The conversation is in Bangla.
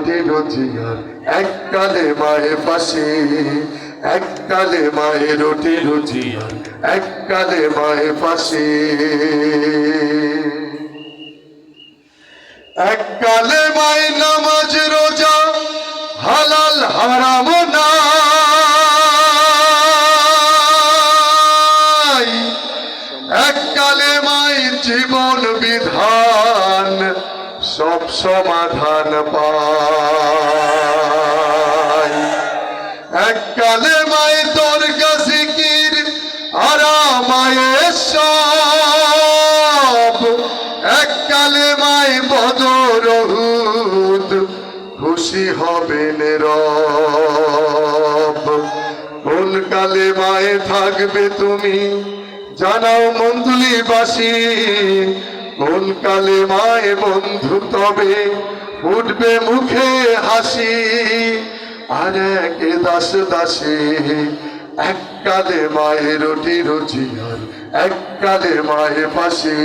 রুটি রুজিয়ার এককালে মায়ের পাশে, এককালে মায়ের রুটি রুজিয়ার এককালে মায়ের পাশে। এককালে মায়ের নামাজ রোজা হালাল হারাম নাই, এককালে মায়ের জীবন বিধান সব সমাধান পায়। এককালে মায়ের দরগা জিকির আরামায়ের সব, এককালে মায়ের বদর উহুদ খুশি হবেন রব। কোন কালে মায়ে থাকবে তুমি জানাও মন্দুলিবাসী, কোন কালে মায়ে বন্ধু তবে উঠবে মুখে হাসি। আর এক দাস দাসে এককালে মায়ের রুটি রুজিয়ার এককালে মায়ের পাশে।